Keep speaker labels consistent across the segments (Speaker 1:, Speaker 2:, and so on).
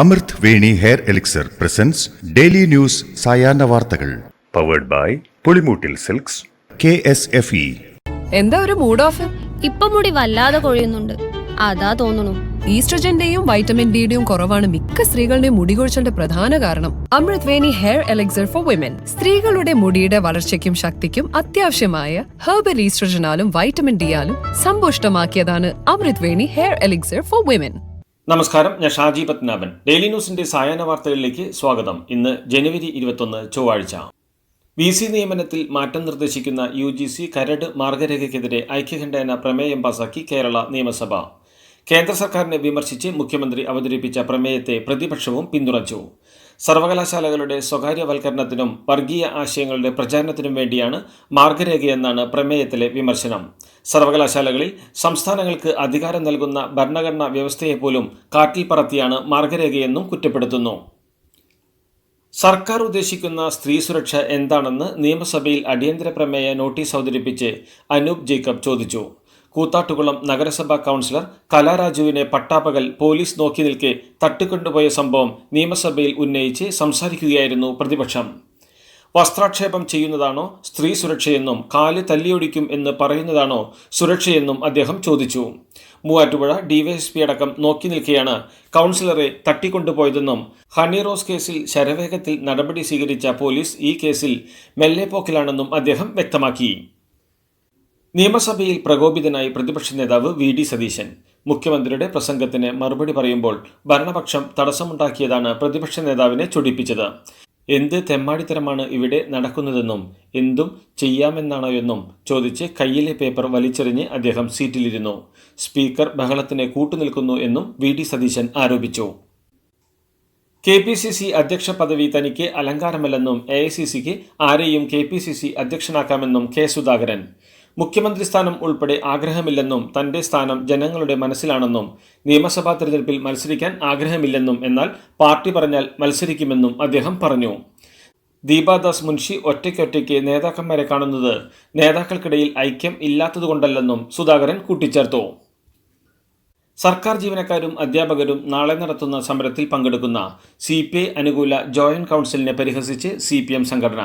Speaker 1: അമൃത് Veni hair elixir presents daily news സായാഹ്ന വാർത്തകൾ powered by Pulimoottil silks KSFE.
Speaker 2: എന്താ ഒരു മൂഡ് ഓഫ്?
Speaker 3: ഇപ്പൊ മുടി വല്ലാതെ കൊഴിയുന്നുണ്ട്, അതാ തോന്നുന്നു.
Speaker 2: ഈസ്ട്രജന്റെയും വൈറ്റമിൻ ഡിയുടെയും കുറവാണ് മിക്ക സ്ത്രീകളുടെയും മുടി കൊഴിച്ചലിന്റെ പ്രധാന കാരണം. അമൃത് Veni hair elixir for women സ്ത്രീകളുടെ മുടിയുടെ വളർച്ചയ്ക്കും ശക്തിക്കും അത്യാവശ്യമായ herbal ഈസ്ട്രജനാലും vitamin ഡിയാലും സമ്പുഷ്ടമാക്കിയതാണ് Amrit Veni hair elixir for women.
Speaker 4: നമസ്കാരം, ഞാൻ ഷാജി പത്മനാഭൻ. ഡെയിലി ന്യൂസിന്റെ സായാഹ്ന വാർത്തകളിലേക്ക് സ്വാഗതം. ഇന്ന് ജനുവരി 21 ചൊവ്വാഴ്ച. VC നിയമനത്തിൽ മാറ്റം നിർദ്ദേശിക്കുന്ന UGC കരട് മാർഗരേഖയ്ക്കെതിരെ ഐക്യകണ്ഠേന പ്രമേയം പാസാക്കി കേരള നിയമസഭ. കേന്ദ്ര സർക്കാരിനെ വിമർശിച്ച് മുഖ്യമന്ത്രി അവതരിപ്പിച്ച പ്രമേയത്തെ പ്രതിപക്ഷവും പിന്തുണച്ചു. സർവകലാശാലകളുടെ സ്വകാര്യവൽക്കരണത്തിനും വർഗീയ ആശയങ്ങളുടെ പ്രചാരണത്തിനും വേണ്ടിയാണ് മാർഗരേഖയെന്നാണ് പ്രമേയത്തിലെ വിമർശനം. സർവകലാശാലകളിൽ സംസ്ഥാനങ്ങൾക്ക് അധികാരം നൽകുന്ന ഭരണഘടനാ വ്യവസ്ഥയെപ്പോലും കാറ്റിൽ പറത്തിയാണ് മാർഗരേഖയെന്നും കുറ്റപ്പെടുത്തുന്നു. സർക്കാർ ഉദ്ദേശിക്കുന്ന സ്ത്രീ സുരക്ഷ എന്താണെന്ന് നിയമസഭയിൽ അടിയന്തര പ്രമേയ നോട്ടീസ് അവതരിപ്പിച്ച് അനൂപ് ജേക്കബ് ചോദിച്ചു. കൂത്താട്ടുകുളം നഗരസഭാ കൗൺസിലർ കലാരാജുവിനെ പട്ടാപ്പകൽ പോലീസ് നോക്കി നിൽക്കെ തട്ടിക്കൊണ്ടുപോയ സംഭവം നിയമസഭയിൽ ഉന്നയിച്ച് സംസാരിക്കുകയായിരുന്നു പ്രതിപക്ഷം. വസ്ത്രാക്ഷേപം ചെയ്യുന്നതാണോ സ്ത്രീ സുരക്ഷയെന്നും കാല് തല്ലിയൊടിക്കും എന്ന് പറയുന്നതാണോ സുരക്ഷയെന്നും അദ്ദേഹം ചോദിച്ചു. മൂവാറ്റുപുഴ DYSP അടക്കം നോക്കി നിൽക്കെയാണ് കൗൺസിലറെ തട്ടിക്കൊണ്ടുപോയതെന്നും ഹണി റോസ് കേസിൽ ശരവേഗത്തിൽ നടപടി സ്വീകരിച്ച പോലീസ് ഈ കേസിൽ മെല്ലെപ്പോക്കിലാണെന്നും അദ്ദേഹം വ്യക്തമാക്കി. നിയമസഭയിൽ പ്രകോപിതനായി പ്രതിപക്ഷ നേതാവ് VD സതീശൻ. മുഖ്യമന്ത്രിയുടെ പ്രസംഗത്തിന് മറുപടി പറയുമ്പോൾ ഭരണപക്ഷം തടസ്സമുണ്ടാക്കിയതാണ് പ്രതിപക്ഷ നേതാവിനെ ചൊടിപ്പിച്ചത്. എന്ത് തെമ്മാടിത്തരമാണ് ഇവിടെ നടക്കുന്നതെന്നും എന്തും ചെയ്യാമെന്നാണോ എന്നും ചോദിച്ച് കയ്യിലെ പേപ്പർ വലിച്ചെറിഞ്ഞ് അദ്ദേഹം സീറ്റിലിരുന്നു. സ്പീക്കർ ബഹളത്തിന് കൂട്ടുനിൽക്കുന്നു എന്നും VD സതീശൻ ആരോപിച്ചു. KPCC അധ്യക്ഷ പദവി തനിക്ക് അലങ്കാരമല്ലെന്നും AICCക്ക് ആരെയും KPCC അധ്യക്ഷനാക്കാമെന്നും K സുധാകരൻ. മുഖ്യമന്ത്രി സ്ഥാനം ഉൾപ്പെടെ ആഗ്രഹമില്ലെന്നും തന്റെ സ്ഥാനം ജനങ്ങളുടെ മനസ്സിലാണെന്നും നിയമസഭാ തെരഞ്ഞെടുപ്പിൽ മത്സരിക്കാൻ ആഗ്രഹമില്ലെന്നും എന്നാൽ പാർട്ടി പറഞ്ഞാൽ മത്സരിക്കുമെന്നും അദ്ദേഹം പറഞ്ഞു. ദീപാദാസ് മുൻഷി ഒറ്റയ്ക്കൊറ്റയ്ക്ക് നേതാക്കന്മാരെ കാണുന്നത് നേതാക്കൾക്കിടയിൽ ഐക്യം ഇല്ലാത്തതുകൊണ്ടല്ലെന്നും സുധാകരൻ കൂട്ടിച്ചേർത്തു. സർക്കാർ ജീവനക്കാരും അധ്യാപകരും നാളെ നടത്തുന്ന സമരത്തിൽ പങ്കെടുക്കുന്ന CPI അനുകൂല ജോയിന്റ് കൗൺസിലിനെ പരിഹസിച്ച് CPM സംഘടന.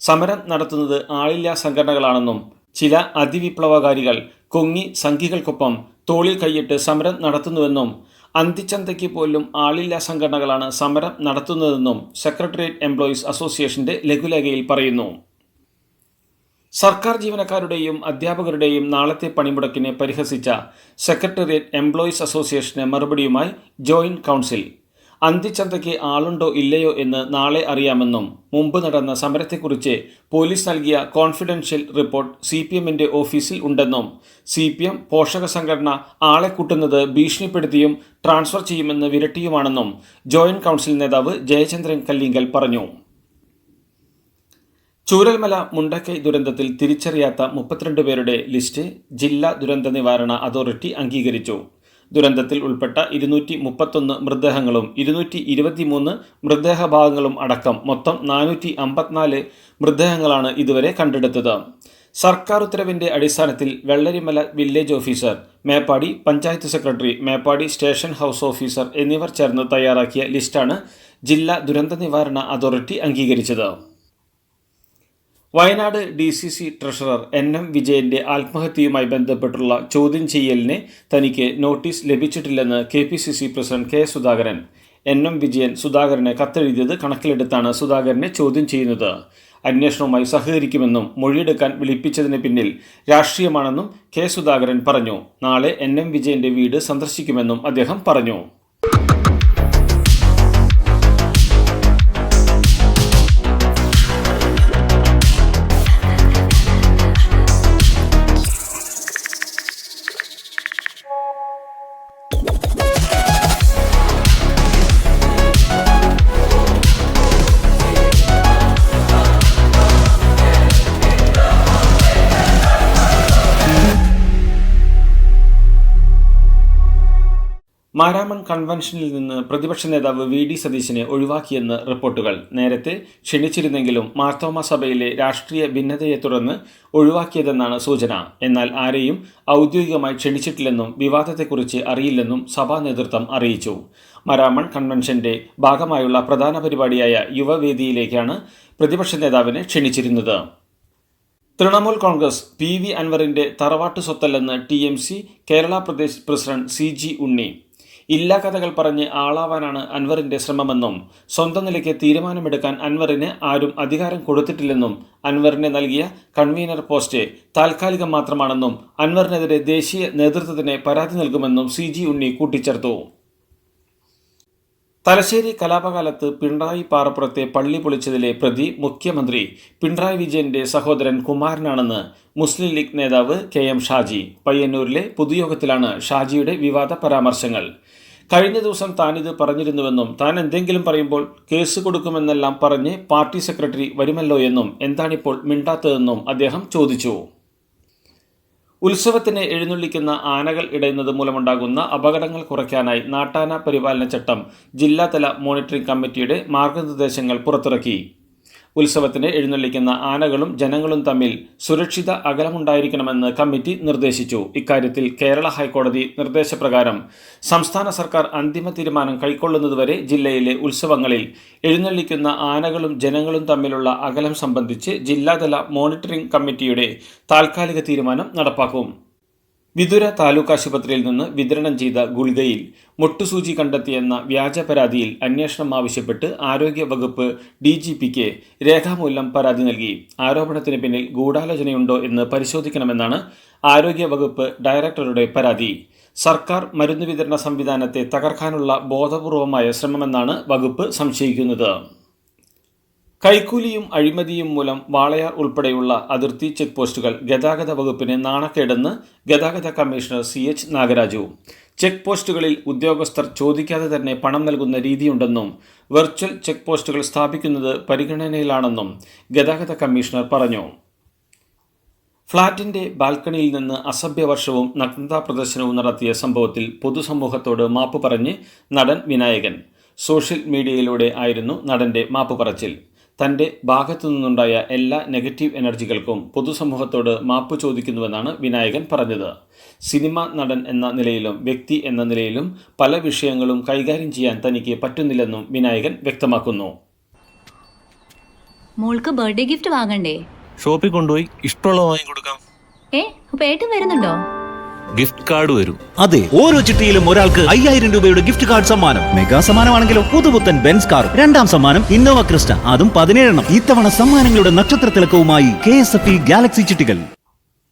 Speaker 4: സമരം നടത്തുന്നത് ആളില്ലാ സംഘടനകളാണെന്നും ചില അതിവിപ്ലവകാരികൾ കൊങ്ങി സംഘികൾക്കൊപ്പം തോളിൽ കൈയിട്ട് സമരം നടത്തുന്നുവെന്നും അന്തിച്ചന്തയ്ക്ക് പോലും ആളില്ലാ സംഘടനകളാണ് സമരം നടത്തുന്നതെന്നും സെക്രട്ടേറിയറ്റ് എംപ്ലോയീസ് അസോസിയേഷന്റെ ലഘുലേഖയിൽ പറയുന്നു. സർക്കാർ ജീവനക്കാരുടെയും അധ്യാപകരുടെയും നാളത്തെ പണിമുടക്കിനെ പരിഹസിച്ച സെക്രട്ടേറിയറ്റ് എംപ്ലോയീസ് അസോസിയേഷന് മറുപടിയുമായി ജോയിന്റ് കൗൺസിൽ. അന്തിച്ചന്തയ്ക്ക് ആളുണ്ടോ ഇല്ലയോ എന്ന് നാളെ അറിയാമെന്നും മുമ്പ് നടന്ന സമരത്തെക്കുറിച്ച് പോലീസ് നൽകിയ കോൺഫിഡൻഷ്യൽ റിപ്പോർട്ട് CPMന്റെ ഓഫീസിൽ ഉണ്ടെന്നും CPM പോഷക സംഘടന ആളെ കൂട്ടുന്നത് ഭീഷണിപ്പെടുത്തിയും ട്രാൻസ്ഫർ ചെയ്യുമെന്ന് വിരട്ടിയുമാണെന്നും ജോയിന്റ് കൗൺസിൽ നേതാവ് ജയചന്ദ്രൻ കല്ലിങ്കൽ പറഞ്ഞു. ചൂരൽമല മുണ്ടക്കൈ ദുരന്തത്തിൽ തിരിച്ചറിയാത്ത 32 പേരുടെ ലിസ്റ്റ് ജില്ലാ ദുരന്ത നിവാരണ അതോറിറ്റി അംഗീകരിച്ചു. ദുരന്തത്തിൽ ഉൾപ്പെട്ട 231 മൃതദേഹങ്ങളും 223 മൃതദേഹഭാഗങ്ങളും അടക്കം മൊത്തം 454 മൃതദേഹങ്ങളാണ് ഇതുവരെ കണ്ടെടുത്തത്. സർക്കാർ ഉത്തരവിന്റെ അടിസ്ഥാനത്തിൽ Vellarimala village officer, Meppadi panchayat secretary, Meppadi station house officer എന്നിവർ ചേർന്ന് തയ്യാറാക്കിയ ലിസ്റ്റാണ് ജില്ലാ ദുരന്ത നിവാരണ അതോറിറ്റി അംഗീകരിച്ചത്. വയനാട് DCC ട്രഷറർ NM വിജയന്റെ ആത്മഹത്യയുമായി ബന്ധപ്പെട്ടുള്ള ചോദ്യം ചെയ്യലിന് തനിക്ക് നോട്ടീസ് ലഭിച്ചിട്ടില്ലെന്ന് KPCC president K Sudhakaran. NM Vijayan സുധാകരനെ കത്തെഴുതിയത് കണക്കിലെടുത്താണ് സുധാകരനെ ചോദ്യം ചെയ്യുന്നത്. അന്വേഷണവുമായി സഹകരിക്കുമെന്നും മൊഴിയെടുക്കാൻ വിളിപ്പിച്ചതിന് പിന്നിൽ രാഷ്ട്രീയമാണെന്നും K സുധാകരൻ പറഞ്ഞു. നാളെ NM വിജയന്റെ വീട് സന്ദർശിക്കുമെന്നും അദ്ദേഹം പറഞ്ഞു. മാരാമൺ കൺവെൻഷനിൽ നിന്ന് പ്രതിപക്ഷ നേതാവ് VD സതീശനെ ഒഴിവാക്കിയെന്ന് റിപ്പോർട്ടുകൾ. നേരത്തെ ക്ഷണിച്ചിരുന്നെങ്കിലും മാർത്തോമ സഭയിലെ രാഷ്ട്രീയ ഭിന്നതയെ തുടർന്ന് ഒഴിവാക്കിയതെന്നാണ് സൂചന. എന്നാൽ ആരെയും ഔദ്യോഗികമായി ക്ഷണിച്ചിട്ടില്ലെന്നും വിവാദത്തെക്കുറിച്ച് അറിയില്ലെന്നും സഭാ നേതൃത്വം അറിയിച്ചു. മരാമൺ കൺവെൻഷന്റെ ഭാഗമായുള്ള പ്രധാന പരിപാടിയായ യുവവേദിയിലേക്കാണ് പ്രതിപക്ഷ നേതാവിനെ ക്ഷണിച്ചിരുന്നത്. തൃണമൂൽ കോൺഗ്രസ് PV അൻവറിന്റെ തറവാട്ടു സ്വത്തല്ലെന്ന് TMC Kerala Pradesh president CG ഉണ്ണി. ഇല്ലാ കഥകൾ പറഞ്ഞ് ആളാവാനാണ് അൻവറിന്റെ ശ്രമമെന്നും സ്വന്തം നിലയ്ക്ക് തീരുമാനമെടുക്കാൻ അൻവറിന് ആരും അധികാരം കൊടുത്തിട്ടില്ലെന്നും അൻവറിന് നൽകിയ കൺവീനർ പോസ്റ്റ് താൽക്കാലികം മാത്രമാണെന്നും അൻവറിനെതിരെ ദേശീയ നേതൃത്വത്തിന് പരാതി നൽകുമെന്നും CG ഉണ്ണി കൂട്ടിച്ചേർത്തു. തലശ്ശേരി കലാപകാലത്ത് പിണറായി പാറപ്പുറത്തെ പള്ളി പൊളിച്ചതിലെ പ്രതി മുഖ്യമന്ത്രി പിണറായി വിജയന്റെ സഹോദരൻ കുമാരനാണെന്ന് മുസ്ലിം ലീഗ് നേതാവ് KM ഷാജി. പയ്യന്നൂരിലെ പൊതുയോഗത്തിലാണ് ഷാജിയുടെ വിവാദ പരാമർശങ്ങൾ. കഴിഞ്ഞ ദിവസം താനിത് പറഞ്ഞിരുന്നുവെന്നും താൻ എന്തെങ്കിലും പറയുമ്പോൾ കേസ് കൊടുക്കുമെന്നെല്ലാം പറഞ്ഞ് പാർട്ടി സെക്രട്ടറി വരുമല്ലോ എന്നും എന്താണിപ്പോൾ മിണ്ടാത്തതെന്നും അദ്ദേഹം ചോദിച്ചു. ഉത്സവത്തിന് എഴുന്നള്ളിക്കുന്ന ആനകൾ ഇടയുന്നത് മൂലമുണ്ടാകുന്ന അപകടങ്ങൾ കുറയ്ക്കാനായി നാട്ടാന പരിപാലന ചട്ടം ജില്ലാതല മോണിറ്ററിംഗ് കമ്മിറ്റിയുടെ മാർഗനിർദ്ദേശങ്ങൾ പുറത്തിറക്കി. ഉത്സവത്തിന് എഴുന്നള്ളിക്കുന്ന ആനകളും ജനങ്ങളും തമ്മിൽ സുരക്ഷിത അകലമുണ്ടായിരിക്കണമെന്ന് കമ്മിറ്റി നിർദ്ദേശിച്ചു. ഇക്കാര്യത്തിൽ കേരള ഹൈക്കോടതി നിർദ്ദേശപ്രകാരം സംസ്ഥാന സർക്കാർ അന്തിമ തീരുമാനം കൈക്കൊള്ളുന്നതുവരെ ജില്ലയിലെ ഉത്സവങ്ങളിൽ എഴുന്നള്ളിക്കുന്ന ആനകളും ജനങ്ങളും തമ്മിലുള്ള അകലം സംബന്ധിച്ച് ജില്ലാതല മോണിറ്ററിംഗ് കമ്മിറ്റിയുടെ താൽക്കാലിക തീരുമാനം നടപ്പാക്കും. വിതുര താലൂക്ക് ആശുപത്രിയിൽ നിന്ന് വിതരണം ചെയ്ത ഗുളികയിൽ മുട്ടുസൂചി കണ്ടെത്തിയെന്ന വ്യാജ പരാതിയിൽ അന്വേഷണം ആവശ്യപ്പെട്ട് ആരോഗ്യ വകുപ്പ് DGPക്ക് രേഖാമൂലം പരാതി നൽകി. ആരോപണത്തിന് പിന്നിൽ ഗൂഢാലോചനയുണ്ടോ എന്ന് പരിശോധിക്കണമെന്നാണ് ആരോഗ്യ വകുപ്പ് ഡയറക്ടറുടെ പരാതി. സർക്കാർ മരുന്ന് വിതരണ സംവിധാനത്തെ തകർക്കാനുള്ള ബോധപൂർവമായ ശ്രമമെന്നാണ് വകുപ്പ് സംശയിക്കുന്നത്. കൈക്കൂലിയും അഴിമതിയും മൂലം വാളയാർ ഉൾപ്പെടെയുള്ള അതിർത്തി ചെക്ക് പോസ്റ്റുകൾ ഗതാഗത വകുപ്പിന് നാണക്കേടെന്ന് ഗതാഗത കമ്മീഷണർ CH നാഗരാജു. ചെക്ക് പോസ്റ്റുകളിൽ ഉദ്യോഗസ്ഥർ ചോദിക്കാതെ തന്നെ പണം നൽകുന്ന രീതിയുണ്ടെന്നും വെർച്വൽ ചെക്ക് പോസ്റ്റുകൾ സ്ഥാപിക്കുന്നത് പരിഗണനയിലാണെന്നും ഗതാഗത കമ്മീഷണർ പറഞ്ഞു. ഫ്ളാറ്റിന്റെ ബാൽക്കണിയിൽ നിന്ന് അസഭ്യവർഷവും നഗ്നതാ പ്രദർശനവും നടത്തിയ സംഭവത്തിൽ പൊതുസമൂഹത്തോട് മാപ്പ് പറഞ്ഞ് നടൻ വിനായകൻ. സോഷ്യൽ മീഡിയയിലൂടെ ആയിരുന്നു നടന്റെ മാപ്പ് പറച്ചിൽ. തന്റെ ഭാഗത്തു നിന്നുണ്ടായ എല്ലാ നെഗറ്റീവ് എനർജികൾക്കും പൊതുസമൂഹത്തോട് മാപ്പ് ചോദിക്കുന്നുവെന്നാണ് വിനായകൻ പറഞ്ഞത്. സിനിമ നടൻ എന്ന നിലയിലും വ്യക്തി എന്ന നിലയിലും പല വിഷയങ്ങളും കൈകാര്യം ചെയ്യാൻ തനിക്ക് പറ്റുന്നില്ലെന്നും വിനായകൻ വ്യക്തമാക്കുന്നു.
Speaker 5: മോൾക്ക് ബർത്ത്ഡേ ഗിഫ്റ്റ് വാങ്ങണ്ടേ?
Speaker 6: ഷോപ്പിൽ കൊണ്ടുപോയി ഇഷ്ടമുള്ള വാങ്ങിക്കൊടുക്കാം.
Speaker 5: അപ്പൊ ഏട്ടൻ വരുന്നുണ്ടോ?
Speaker 6: ഗിഫ്റ്റ് കാർഡ് വരും.
Speaker 7: അതെ, ഓരോ ചിട്ടിയിലും ഒരാൾക്ക് 5000 രൂപയുടെ ഗിഫ്റ്റ് കാർഡ് സമ്മാനം. മെഗാ സമ്മാനമാണെങ്കിലോ പുതുപുത്തൻ ബെൻസ് കാർ. രണ്ടാം സമ്മാനം ഇന്നോവ ക്രിസ്റ്റ, അതും 17 ഇത്തവണ സമ്മാനങ്ങളുടെ നക്ഷത്രത്തിലക്കവുമായി KSFE ഗാലക്സി ചിട്ടികൾ.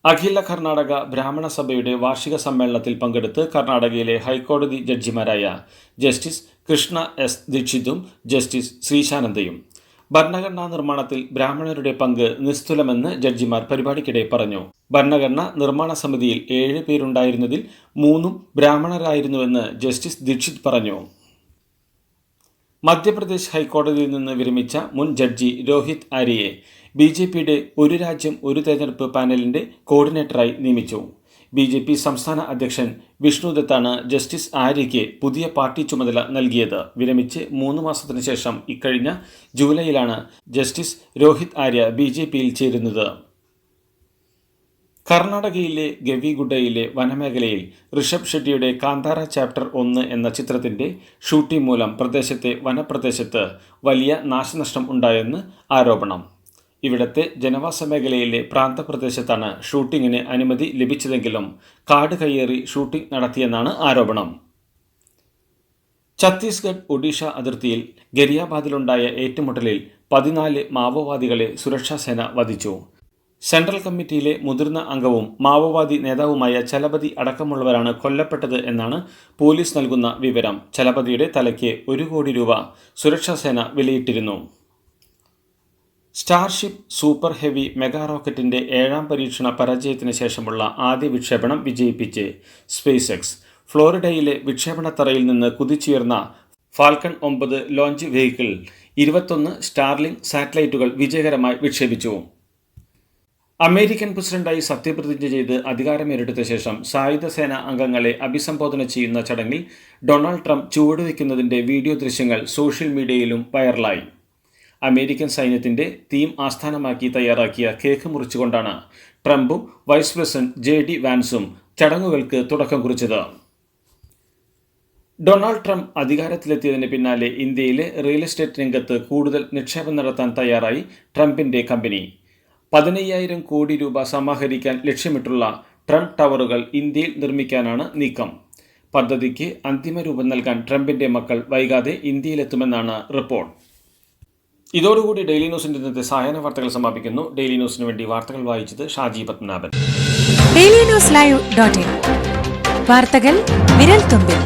Speaker 4: അഖില കർണാടക ബ്രാഹ്മണ സഭയുടെ വാർഷിക സമ്മേളനത്തിൽ പങ്കെടുത്ത് കർണാടകയിലെ ഹൈക്കോടതി ജഡ്ജിമാരായ ജസ്റ്റിസ് കൃഷ്ണ S ദീക്ഷിതും ജസ്റ്റിസ് ശ്രീശാനന്ദയും. ഭരണഘടനാ നിർമ്മാണത്തിൽ ബ്രാഹ്മണരുടെ പങ്ക് നിസ്തുലമെന്ന് ജഡ്ജിമാർ പരിപാടിക്കിടെ പറഞ്ഞു. ഭരണഘടനാ നിർമ്മാണ സമിതിയിൽ 7 പേരുണ്ടായിരുന്നതിൽ 3 ബ്രാഹ്മണരായിരുന്നുവെന്ന് ജസ്റ്റിസ് ദീക്ഷിത് പറഞ്ഞു. മധ്യപ്രദേശ് ഹൈക്കോടതിയിൽ നിന്ന് വിരമിച്ച മുൻ ജഡ്ജി രോഹിത് ആര്യയെ BJPയുടെ ഒരു രാജ്യം ഒരു തെരഞ്ഞെടുപ്പ് പാനലിന്റെ കോർഡിനേറ്ററായി നിയമിച്ചു. BJP സംസ്ഥാന അധ്യക്ഷൻ വിഷ്ണു ദത്താണ് ജസ്റ്റിസ് ആര്യയ്ക്ക് പുതിയ പാർട്ടി ചുമതല നൽകിയത്. വിരമിച്ച് 3 മാസത്തിനു ശേഷം ഇക്കഴിഞ്ഞ ജൂലൈയിലാണ് ജസ്റ്റിസ് രോഹിത് ആര്യ BJPയിൽ ചേരുന്നത്. കർണാടകയിലെ ഗവിഗുഡയിലെ വനമേഖലയിൽ ഋഷഭ് ഷെട്ടിയുടെ കാന്താര ചാപ്റ്റർ 1 എന്ന ചിത്രത്തിന്റെ ഷൂട്ടിംഗ് മൂലം പ്രദേശത്തെ വനപ്രദേശത്ത് വലിയ നാശനഷ്ടം ഉണ്ടായെന്ന് ആരോപണം. ഇവിടത്തെ ജനവാസ മേഖലയിലെ പ്രാന്തപ്രദേശത്താണ് ഷൂട്ടിങ്ങിന് അനുമതി ലഭിച്ചതെങ്കിലും കാട് കയ്യേറി ഷൂട്ടിംഗ് നടത്തിയെന്നാണ് ആരോപണം. ഛത്തീസ്ഗഡ് ഒഡീഷ അതിർത്തിയിൽ ഗരിയാബാദിലുണ്ടായ ഏറ്റുമുട്ടലിൽ 14 മാവോവാദികളെ സുരക്ഷാസേന വധിച്ചു. സെൻട്രൽ കമ്മിറ്റിയിലെ മുതിർന്ന അംഗവും മാവോവാദി നേതാവുമായ ചലപതി അടക്കമുള്ളവരാണ് കൊല്ലപ്പെട്ടത് എന്നാണ് പോലീസ് നൽകുന്ന വിവരം. ചലപതിയുടെ തലയ്ക്ക് 1 കോടി രൂപ സുരക്ഷാസേന വിലയിട്ടിരുന്നു. സ്റ്റാർഷിപ്പ് സൂപ്പർ ഹെവി മെഗാ റോക്കറ്റിന്റെ 7ാം പരീക്ഷണ പരാജയത്തിന് ശേഷമുള്ള ആദ്യ വിക്ഷേപണം വിജയിപ്പിച്ച് സ്പേസ് എക്സ്. ഫ്ലോറിഡയിലെ വിക്ഷേപണത്തറയിൽ നിന്ന് കുതിച്ചുയർന്ന ഫാൽക്കൺ 9 ലോഞ്ച് വെഹിക്കിൾ 21 സ്റ്റാർലിങ്ക് സാറ്റലൈറ്റുകൾ വിജയകരമായി വിക്ഷേപിച്ചു. അമേരിക്കൻ പ്രസിഡന്റായി സത്യപ്രതിജ്ഞ ചെയ്ത് അധികാരമേറ്റെടുത്ത ശേഷം സായുധ സേന അംഗങ്ങളെ അഭിസംബോധന ചെയ്യുന്ന ചടങ്ങിൽ ഡൊണാൾഡ് ട്രംപ് ചുവടുവയ്ക്കുന്നതിന്റെ വീഡിയോ ദൃശ്യങ്ങൾ സോഷ്യൽ മീഡിയയിലും വൈറലായി. അമേരിക്കൻ സൈന്യത്തിന്റെ തീം ആസ്ഥാനമാക്കി തയ്യാറാക്കിയ കേക്ക് മുറിച്ചുകൊണ്ടാണ് ട്രംപും വൈസ് പ്രസിഡന്റ് JD വാൻസും ചടങ്ങുകൾക്ക് തുടക്കം കുറിച്ചത്. ഡൊണാൾഡ് ട്രംപ് അധികാരത്തിലെത്തിയതിന് പിന്നാലെ ഇന്ത്യയിലെ റിയൽ എസ്റ്റേറ്റ് രംഗത്ത് കൂടുതൽ നിക്ഷേപം നടത്താൻ തയ്യാറായി ട്രംപിന്റെ കമ്പനി. 15,000 കോടി രൂപ സമാഹരിക്കാൻ ലക്ഷ്യമിട്ടുള്ള ട്രംപ് ടവറുകൾ ഇന്ത്യയിൽ നിർമ്മിക്കാനാണ് നീക്കം. പദ്ധതിക്ക് അന്തിമ രൂപം നൽകാൻ ട്രംപിന്റെ മക്കൾ വൈകാതെ ഇന്ത്യയിലെത്തുമെന്നാണ് റിപ്പോർട്ട്. ഇതോടുകൂടി ഡെയിലി ന്യൂസിന്റെ ഇന്നത്തെ സായാഹ്ന വാർത്തകൾ സമാപിക്കുന്നു. ഡെയിലി ന്യൂസിന് വേണ്ടി വാർത്തകൾ വായിച്ചത് ഷാജി പത്മനാഭൻ.
Speaker 8: DailyNewsLive.in വാർത്തകൾ വിരൽ തുമ്പിൽ.